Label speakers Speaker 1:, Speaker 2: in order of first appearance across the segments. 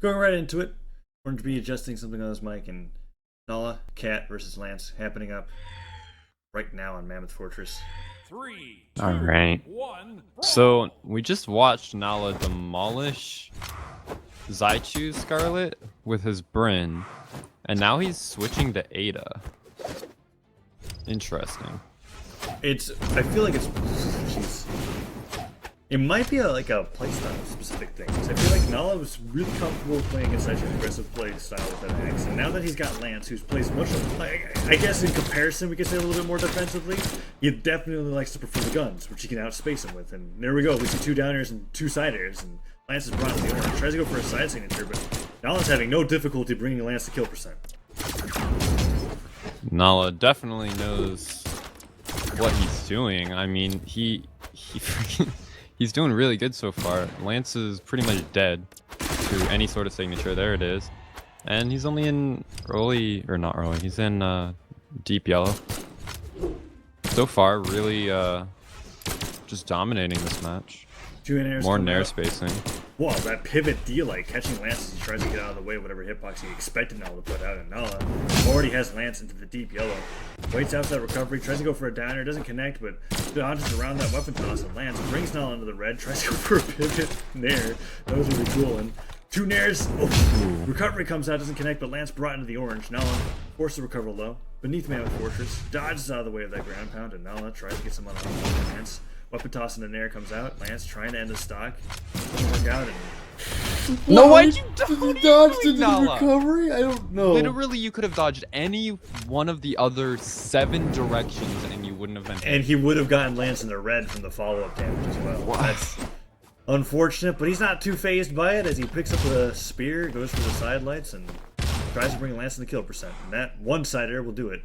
Speaker 1: going right into it. We're going to be adjusting something on this mic, and NalaCat versus Lanz happening up right now on Mammoth Fortress.
Speaker 2: Three,
Speaker 3: All
Speaker 2: two,
Speaker 3: right.
Speaker 2: one,
Speaker 3: So we just watched Nala demolish Zaichu's Scarlet with his Bryn, and now he's switching to Ada. Interesting.
Speaker 1: I feel like jeez. It might be like a playstyle specific thing. Cause I feel like Nala was really comfortable playing such an aggressive play style with that Axe, and now that he's got Lanz, who plays much, I guess in comparison we could say a little bit more defensively, he definitely likes to prefer the guns, which he can outspace him with. And there we go, we see two downers and two side airs, and Lanz is brought in the orange. Tries to go for a side signature, but Nala's having no difficulty bringing Lanz to kill percent.
Speaker 3: Nala definitely knows what he's doing. I mean, he freaking. He's doing really good so far. Lanz is pretty much dead to any sort of signature. There it is. And he's only in early, or not early, he's in deep yellow. So far, really just dominating this match. More nair spacing.
Speaker 1: Wow, that pivot D-like, catching Lanz as he tries to get out of the way of whatever hitbox he expected Nala to put out, and Nala already has Lanz into the deep yellow. Waits out for that recovery, tries to go for a downer, doesn't connect, but dodges around that weapon toss, and Lanz brings Nala into the red, tries to go for a pivot nair. That was really cool, and two nairs. Oh, recovery comes out, doesn't connect, but Lanz brought into the orange. Nala forced to recover low, beneath Mammoth Fortress, dodges out of the way of that ground pound, and Nala tries to get some on Lanz. Weapon toss in the nair comes out. Lanz trying to end the stock. Doesn't work out. And
Speaker 3: No, why'd you
Speaker 1: dodge the recovery? I don't know.
Speaker 3: Literally, you could have dodged any one of the other 7 directions and you wouldn't have been hit.
Speaker 1: And he would have gotten Lanz in the red from the follow-up damage as well.
Speaker 3: What?
Speaker 1: That's unfortunate, but he's not too phased by it as he picks up the spear, goes for the side lights, and tries to bring Lanz in the kill percent. And that one-sider will do it.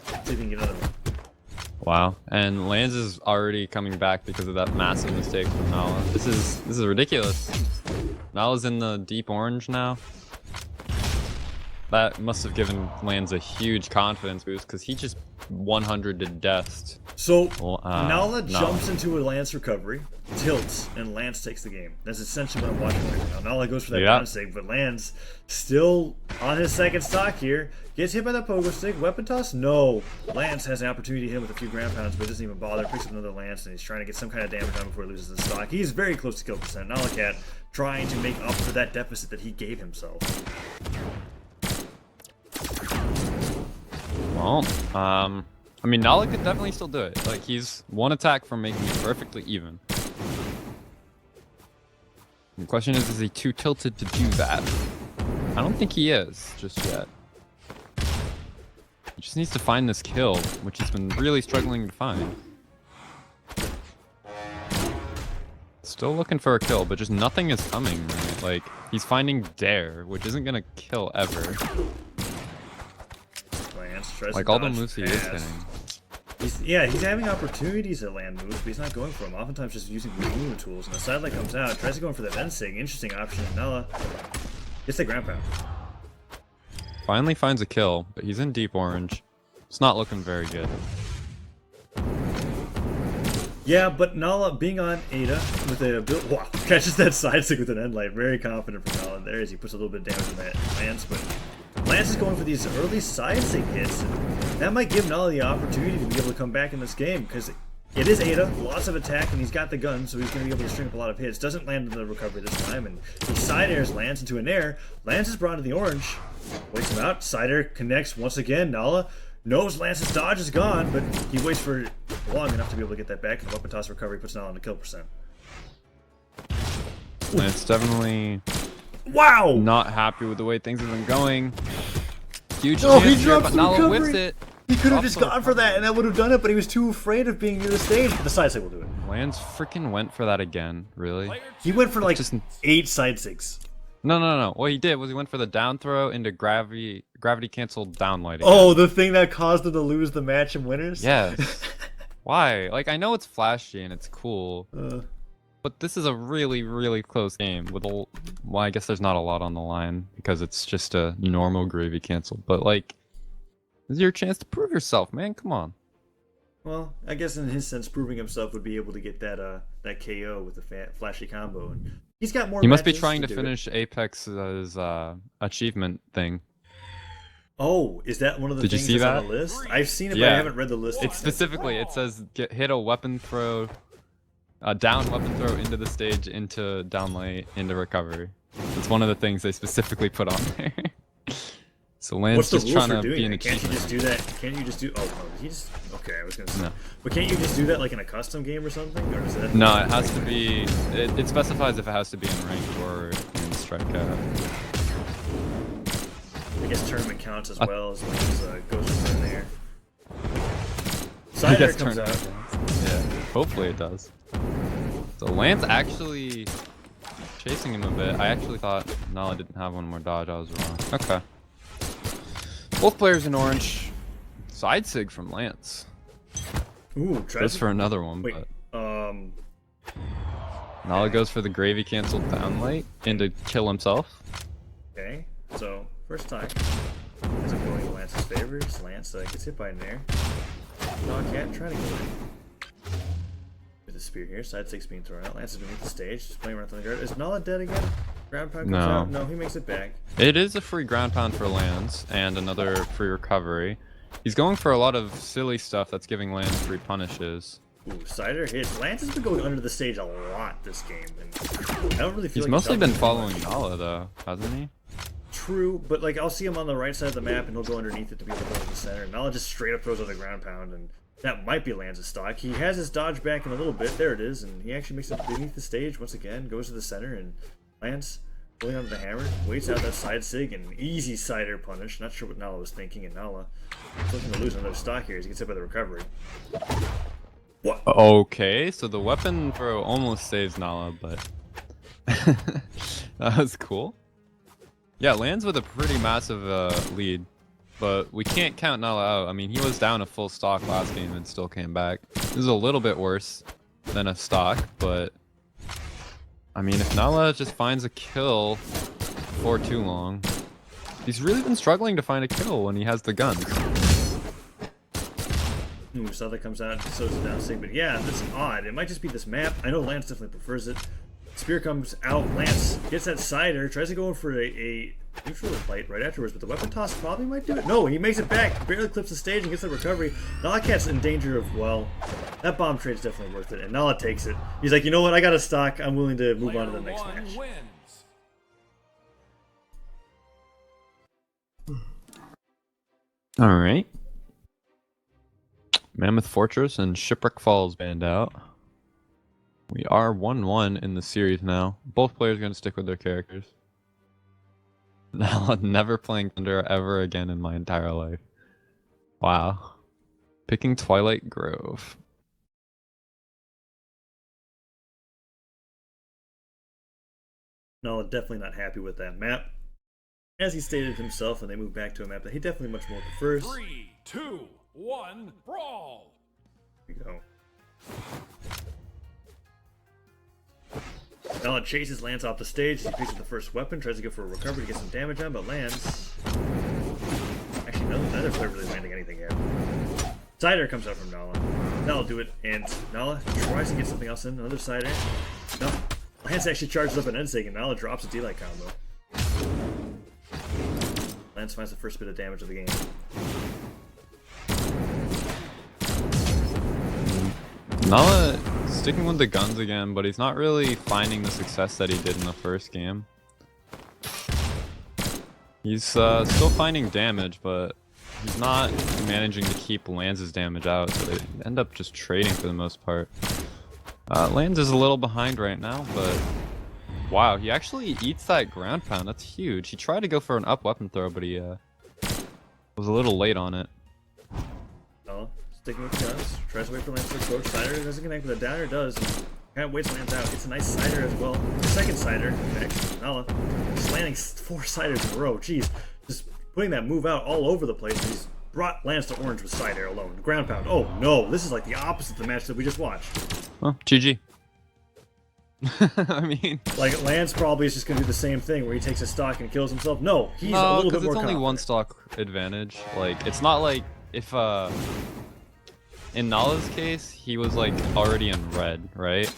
Speaker 1: See if he can get another one.
Speaker 3: Wow, and Lanz is already coming back because of that massive mistake from Nala. This is ridiculous. Nala's in the deep orange now. That must have given Lanz a huge confidence boost because he just 100 to death.
Speaker 1: So Nala jumps into a Lanz recovery, tilts, and Lanz takes the game. That's essentially what I'm watching right now. Nala goes for that ground stick, but Lanz still on his second stock here. Gets hit by that pogo stick. Weapon toss? No. Lanz has an opportunity to hit him with a few ground pounds, but doesn't even bother. Picks up another Lanz, and he's trying to get some kind of damage on before he loses the stock. He's very close to kill percent. NalaCat trying to make up for that deficit that he gave himself.
Speaker 3: Well, I mean, Nala could definitely still do it. Like, he's one attack from making it perfectly even. The question is he too tilted to do that? I don't think he is just yet. He just needs to find this kill, which he's been really struggling to find. Still looking for a kill, but just nothing is coming, right? Like, he's finding Dare, which isn't gonna kill ever. Like, all the moves he is hitting.
Speaker 1: He's having opportunities at land moves, but he's not going for them. Oftentimes just using the movement tools. And the side light comes out, tries to go in for the fencing. Interesting option. Nala gets the ground pound.
Speaker 3: Finally finds a kill, but he's in deep orange. It's not looking very good.
Speaker 1: Yeah, but Nala being on Ada with a build, wow, catches that side stick with an end light. Very confident from Nala there as he puts a little bit of damage on that Lanz, but Lanz is going for these early side stick hits, and that might give Nala the opportunity to be able to come back in this game, because it is Ada, lots of attack, and he's got the gun, so he's going to be able to string up a lot of hits. Doesn't land in the recovery this time, and he side airs Lanz into an air. Lanz is brought to the orange, waits him out, side air connects once again. Nala knows Lanz's dodge is gone, but he waits for long enough to be able to get that back, and the weapon toss recovery puts Nala on the kill percent.
Speaker 3: Lance definitely
Speaker 1: wow,
Speaker 3: not happy with the way things have been going. Huge
Speaker 1: no,
Speaker 3: chance
Speaker 1: he
Speaker 3: here,
Speaker 1: drops
Speaker 3: but
Speaker 1: the
Speaker 3: Nala
Speaker 1: recovery.
Speaker 3: whips it.
Speaker 1: He could have just gone for that, and that would have done it, but he was too afraid of being near the stage. But the side stick will do it.
Speaker 3: Lanz freaking went for that again, really?
Speaker 1: He went for like just 8 side sticks.
Speaker 3: No. What he did was he went for the down throw into gravity canceled down lighting.
Speaker 1: Oh, the thing that caused him to lose the match in winners?
Speaker 3: Yes. Why? Like, I know it's flashy and it's cool, but this is a really, really close game with well, I guess there's not a lot on the line because it's just a normal gravy cancel, but like, this is your chance to prove yourself, man. Come on.
Speaker 1: Well, I guess in his sense, proving himself would be able to get that that KO with the flashy combo. And He's got more.
Speaker 3: He must be
Speaker 1: matches
Speaker 3: trying to
Speaker 1: do it.
Speaker 3: finish Apex's achievement thing.
Speaker 1: Oh, is that one of the
Speaker 3: Did you
Speaker 1: things
Speaker 3: see
Speaker 1: that's on
Speaker 3: that?
Speaker 1: the list? I've seen it, but
Speaker 3: Yeah.
Speaker 1: I haven't read the list.
Speaker 3: It's specifically, it says hit a weapon throw, down weapon throw into the stage, into down light, into recovery. It's one of the things they specifically put on there. So Lanz
Speaker 1: What's the
Speaker 3: just
Speaker 1: rules
Speaker 3: trying
Speaker 1: for
Speaker 3: to be
Speaker 1: doing
Speaker 3: an
Speaker 1: that? Can't you
Speaker 3: achievement.
Speaker 1: just do that? Can't you just do? Oh, no, he just. Okay, I was gonna say.
Speaker 3: No.
Speaker 1: But can't you just do that like in a custom game or something? Or does that?
Speaker 3: No, it has to be. It specifies if it has to be in ranked or in strikeout.
Speaker 1: I guess tournament counts as well as long as goes in there.
Speaker 3: I
Speaker 1: Cider
Speaker 3: guess
Speaker 1: comes out.
Speaker 3: Yeah, hopefully it does. So Lanz actually chasing him a bit. I actually thought Nala didn't have one more dodge. I was wrong. Okay. Both players in orange. Side sig from Lanz.
Speaker 1: Ooh, try
Speaker 3: Goes for another one,
Speaker 1: Wait,
Speaker 3: but Nala goes for the gravy canceled down light into kill himself.
Speaker 1: okay. So first time. Ends up going in Lance's favor. Lance gets hit by a nair. NalaCat trying to go in. With the spear here. Side six being thrown out. Lance is beneath the stage. Just playing around on the guard. Is Nala dead again? Ground pound comes
Speaker 3: No.
Speaker 1: out. No, he makes it back.
Speaker 3: It is a free ground pound for Lanz and another free recovery. He's going for a lot of silly stuff that's giving Lanz free punishes.
Speaker 1: Ooh, Cider hits. Lance has been going under the stage a lot this game, and I don't really feel
Speaker 3: He's
Speaker 1: like
Speaker 3: mostly
Speaker 1: done
Speaker 3: been
Speaker 1: too
Speaker 3: following
Speaker 1: much.
Speaker 3: Nala though, hasn't he?
Speaker 1: True, but like I'll see him on the right side of the map, and he'll go underneath it to be able to go to the center. Nala just straight up throws out the ground pound, and that might be Lance's stock. He has his dodge back in a little bit. There it is, and he actually makes it beneath the stage once again. Goes to the center, and Lance pulling onto the hammer, waits out that side sig, and easy Cider punish. Not sure what Nala was thinking, and Nala is looking to lose another stock here as he gets hit by the recovery. What?
Speaker 3: Okay, so the weapon throw almost saves Nala, but that was cool. Yeah, Lanz with a pretty massive lead, but we can't count Nala out. I mean, he was down a full stock last game and still came back. This is a little bit worse than a stock, but I mean, if Nala just finds a kill for too long, he's really been struggling to find a kill when he has the guns.
Speaker 1: Ooh, so that comes out, slows it down, sig, but yeah, that's odd. It might just be this map. I know Lance definitely prefers it. Spear comes out, Lance gets that Cider, tries to go in for a neutral fight right afterwards, but the weapon toss probably might do it. No, he makes it back, barely clips the stage and gets the recovery. NalaCat's in danger of, well, that bomb trade's definitely worth it, and Nala takes it. He's like, you know what, I got a stock, I'm willing to move on to the next match.
Speaker 3: Alright. Mammoth Fortress and Shipwreck Falls banned out. We are 1-1 in the series now. Both players are going to stick with their characters. Now, never playing Thunder ever again in my entire life. Wow. Picking Twilight Grove.
Speaker 1: Nala definitely not happy with that map. As he stated himself, when they move back to a map that he definitely much more prefers.
Speaker 2: 3, 2, 1, brawl!
Speaker 1: Here we go. Nala chases Lance off the stage. He picks up the first weapon, tries to go for a recovery to get some damage on, but Lance... Actually, no, neither player really landing anything yet. Cider comes out from Nala. That'll do it, and Nala tries to get something else in. Another Cider. No. Lance actually charges up an N-Sig, and Nala drops a D-Light combo. Lance finds the first bit of damage of the game.
Speaker 3: Nala sticking with the guns again, but he's not really finding the success that he did in the first game. He's still finding damage, but he's not managing to keep Lanz's damage out, so they end up just trading for the most part. Lanz is a little behind right now, but wow, he actually eats that ground pound. That's huge. He tried to go for an up weapon throw, but he was a little late on it.
Speaker 1: Nala sticking with guns, tries to wait for Lance to approach. Cider doesn't connect with a downer, does. Kind of waits Lance out. Gets a nice Cider as well. Second Cider connects. Nala just landing 4 Ciders in a row. Jeez, just putting that move out all over the place. He's brought Lance to orange with Cider alone. Ground pound. Oh no, this is like the opposite of the match that we just watched.
Speaker 3: Well, GG. I mean,
Speaker 1: Like Lance probably is just gonna do the same thing where he takes a stock and kills himself. No, he's a
Speaker 3: no,
Speaker 1: little bit
Speaker 3: because
Speaker 1: more
Speaker 3: it's only
Speaker 1: confident.
Speaker 3: one stock advantage. Like, it's not like if in Nala's case, he was like already in red, right?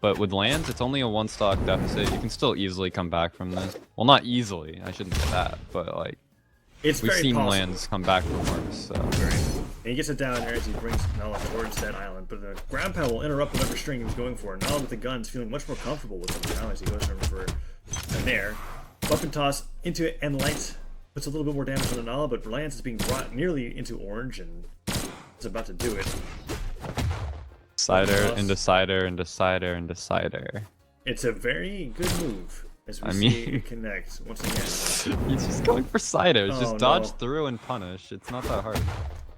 Speaker 3: But with Lanz, it's only a 1-stock deficit. You can still easily come back from this. Well, not easily. I shouldn't say that. But, like,
Speaker 1: It's
Speaker 3: we've
Speaker 1: very
Speaker 3: seen
Speaker 1: possible.
Speaker 3: Lanz come back from worse. So.
Speaker 1: Right. And he gets it down there as he brings Nala towards that island. But the ground pound will interrupt whatever string he was going for. Nala with the guns feeling much more comfortable with him now as he goes over for a nair. Weapon toss into it and light. Puts a little bit more damage on the Nala, but Lanz is being brought nearly into orange and is about to do it.
Speaker 3: Cider into cider into cider into cider.
Speaker 1: It's a very good move as we see it connect once again.
Speaker 3: He's just going for cider. It's
Speaker 1: Oh,
Speaker 3: just dodge
Speaker 1: no.
Speaker 3: through and punish. It's not that hard.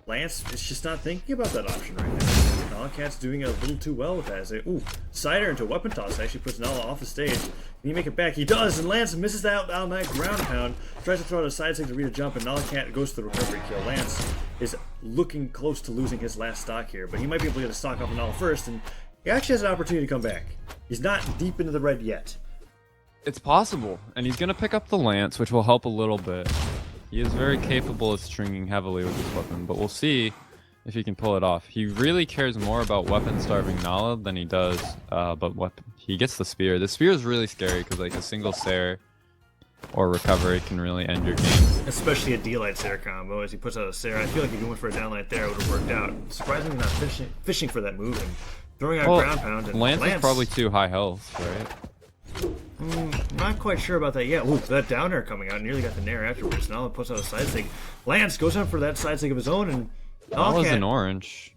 Speaker 1: Lance is just not thinking about that option right now. NalaCat's doing a little too well with that. Ooh, cider into weapon toss actually puts Nala off the stage. Can he make it back? He does, and Lance misses out on that ground pound. Tries to throw out a side stick to read a jump, and NalaCat goes to the recovery kill. Lance is looking close to losing his last stock here, but he might be able to get a stock off of Nala first, and he actually has an opportunity to come back. He's not deep into the red yet.
Speaker 3: It's possible, and he's gonna pick up the lance, which will help a little bit. He is very capable of stringing heavily with his weapon, but we'll see if he can pull it off. He really cares more about weapon-starving Nala than he does, but he gets the spear. The spear is really scary because like a single Sair or recovery can really end your game.
Speaker 1: Especially a D-Light Sair combo as he puts out a Sair. I feel like if he went for a downlight there, it would have worked out. Surprisingly not fishing for that move and throwing out ground pound. And
Speaker 3: Lance is probably too high health, right?
Speaker 1: Not quite sure about that yet. Ooh, that down air coming out. Nearly got the nair afterwards. Nala puts out a side stick. Lance goes on for that side stick of his own, and
Speaker 3: Nala's in orange.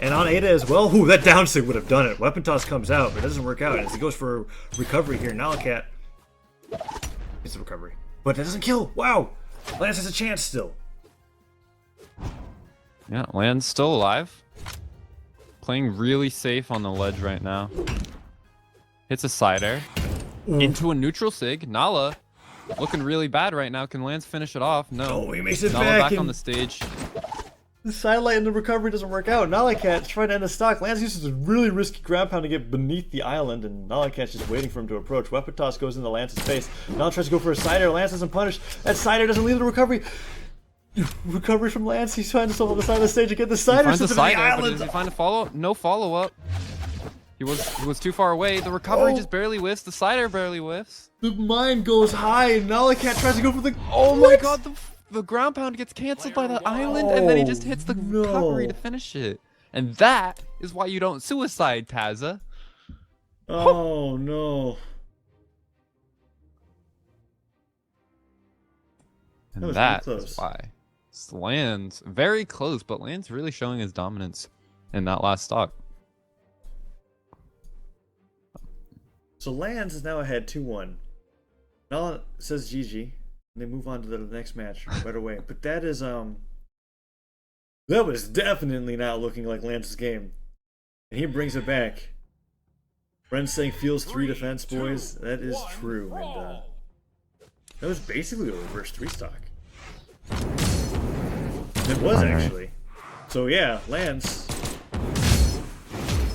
Speaker 1: And on Ada as well. Ooh, that down stick would have done it. Weapon toss comes out, but it doesn't work out. As he goes for recovery here, NalaCat gets the recovery. But that doesn't kill. Wow! Lance has a chance still.
Speaker 3: Yeah, Lan's still alive. Playing really safe on the ledge right now. Hits a cider. Into a neutral sig. Nala looking really bad right now. Can Lance finish it off? No.
Speaker 1: Oh, he makes it
Speaker 3: Nala
Speaker 1: back.
Speaker 3: back on the stage.
Speaker 1: The sidelight and the recovery doesn't work out. NalaCat's trying to end the stock. Lance uses a really risky ground pound to get beneath the island, and NalaCat's just waiting for him to approach. Weapon toss goes into Lance's face. Nala tries to go for a cider. Lance doesn't punish. That cider doesn't leave the recovery. Recovery from Lance. He's finds himself on the side of the stage to get the cider.
Speaker 3: Finds a
Speaker 1: to the
Speaker 3: cider, but
Speaker 1: island.
Speaker 3: does he find a follow? No follow up. He was too far away. The recovery just barely whiffs. The cider barely whiffs.
Speaker 1: The mine goes high, and NalaCat tries to go for the.
Speaker 3: Oh my god! The ground pound gets canceled by the island, and then he just hits the
Speaker 1: no.
Speaker 3: recovery to finish it. And that is why you don't suicide, Taza.
Speaker 1: Oh no.
Speaker 3: And
Speaker 1: was
Speaker 3: that
Speaker 1: pretty
Speaker 3: is
Speaker 1: close.
Speaker 3: why. Lanz very close, but Lanz really showing his dominance in that last stock.
Speaker 1: So Lanz is now ahead 2-1. Nala says GG, and they move on to the next match right away. But that is that was definitely not looking like Lance's game. And he brings it back. Bren's saying feels 3 defense, boys. That is true. And that was basically a reverse 3-stock. It was actually. So yeah, Lance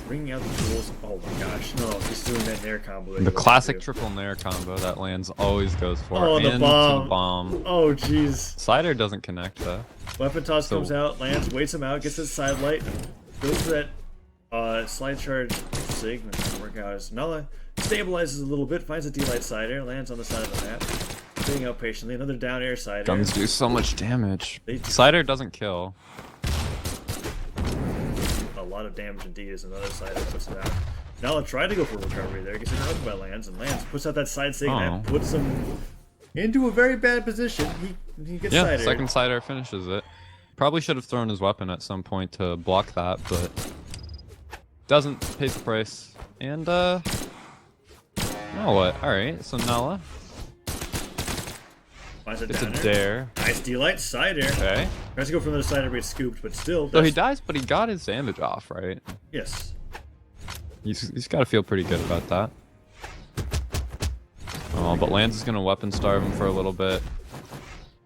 Speaker 1: bringing out the tools. Oh my gosh, no, he's doing that nair combo.
Speaker 3: The classic triple nair combo that Lanz always goes for.
Speaker 1: Oh, the
Speaker 3: and
Speaker 1: bomb.
Speaker 3: the bomb.
Speaker 1: Oh jeez.
Speaker 3: Cider doesn't connect though.
Speaker 1: Weapon toss comes out. Lance waits him out, gets his side light, goes for that slide charge sig, and it doesn't work out. As Nala stabilizes a little bit, finds a D-light cider, lands on the side of the map, sitting out patiently. Another down air cider.
Speaker 3: Guns do so much damage.
Speaker 1: They do.
Speaker 3: Cider doesn't kill.
Speaker 1: A lot of damage indeed as another cider puts it out. Nala tried to go for recovery there, gets interrupted by Lanz, and Lanz puts out that side sig, and that puts him into a very bad position. He gets cider.
Speaker 3: Second cider finishes it. Probably should have thrown his weapon at some point to block that, but doesn't. Pays the price. And now what? Alright, so Nala. It's a dare.
Speaker 1: Nice D-light cider.
Speaker 3: Okay.
Speaker 1: Tries to go for another cider, but gets scooped, but still.
Speaker 3: So he dies, but he got his damage off, right?
Speaker 1: Yes.
Speaker 3: He's got to feel pretty good about that. Oh, but Lanz is going to weapon starve him for a little bit.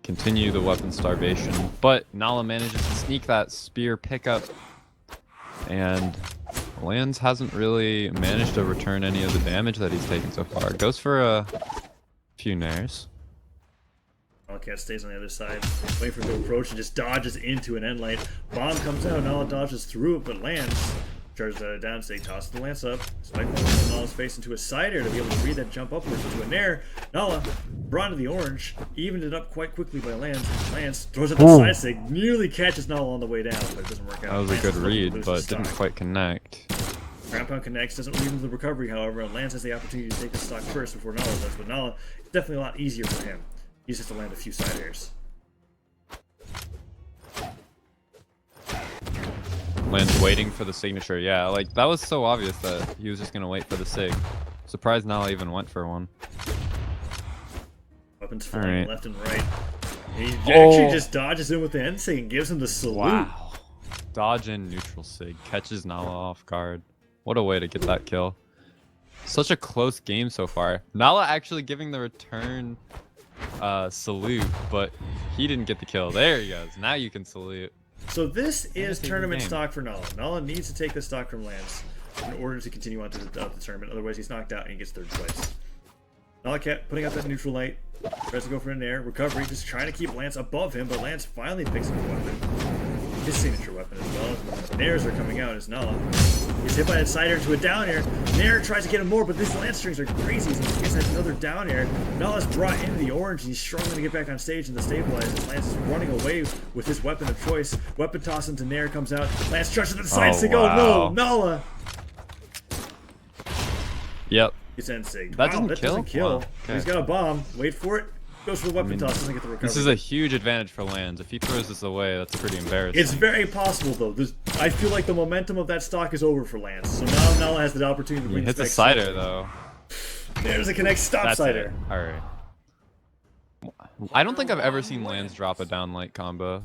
Speaker 3: Continue the weapon starvation. But Nala manages to sneak that spear pickup. And Lanz hasn't really managed to return any of the damage that he's taken so far. Goes for a few nairs.
Speaker 1: NalaCat stays on the other side, waiting for him to approach and just dodges into an end light. Bomb comes out, Nala dodges through it, but Lanz Charges out of down stage, tosses the Lance up. Spike one Nala's face into a side air to be able to read that jump upwards into a nair. Nala, brought to the orange, evened it up quite quickly by Lanz. Lance throws up the side sig, nearly catches Nala on the way down, but it doesn't work out.
Speaker 3: That was a good read, but didn't quite connect.
Speaker 1: Ground pound connects, doesn't lead into the recovery, however, and Lanz has the opportunity to take the stock first before Nala does, but Nala, it's definitely a lot easier for him. He just has to land a few side airs.
Speaker 3: Lanz waiting for the signature. Yeah, like that was so obvious that he was just gonna wait for the sig. Surprised Nala even went for one.
Speaker 1: Weapons flying left and right. He actually just dodges in with the end sig and gives him the salute.
Speaker 3: Wow. Dodge in neutral sig. Catches Nala off guard. What a way to get that kill. Such a close game so far. Nala actually giving the return salute, but he didn't get the kill. There he goes. Now you can salute.
Speaker 1: So this is tournament stock for Nala. Nala needs to take the stock from Lanz in order to continue on to the tournament. Otherwise, he's knocked out and he gets third place. NalaCat putting out that neutral light. Tries to go for an air. Recovery, just trying to keep Lanz above him, but Lanz finally picks up a weapon. His signature weapon as well. Nairs are coming out as Nala. He's hit by a side air to a down air. Nair tries to get him more, but these Lanz strings are crazy as he gets another down air. Nala's brought into the orange and he's struggling to get back on stage in the stabilizers. Lanz is running away with his weapon of choice. Weapon toss into Nair comes out. Lanz tries to the side to go. No, Nala!
Speaker 3: Yep.
Speaker 1: It's end sig.
Speaker 3: That doesn't kill?
Speaker 1: Doesn't kill.
Speaker 3: Wow, okay.
Speaker 1: He's got a bomb. Wait for it. Goes for the weapon toss, doesn't get the recovery.
Speaker 3: This is a huge advantage for Lanz. If he throws this away, that's pretty embarrassing.
Speaker 1: It's very possible, though. I feel like the momentum of that stock is over for Lanz. So now Nala has the opportunity to win.
Speaker 3: He hits a side air, though.
Speaker 1: There's a connect stop side air.
Speaker 3: Alright. I don't think I've ever seen Lanz drop a down light combo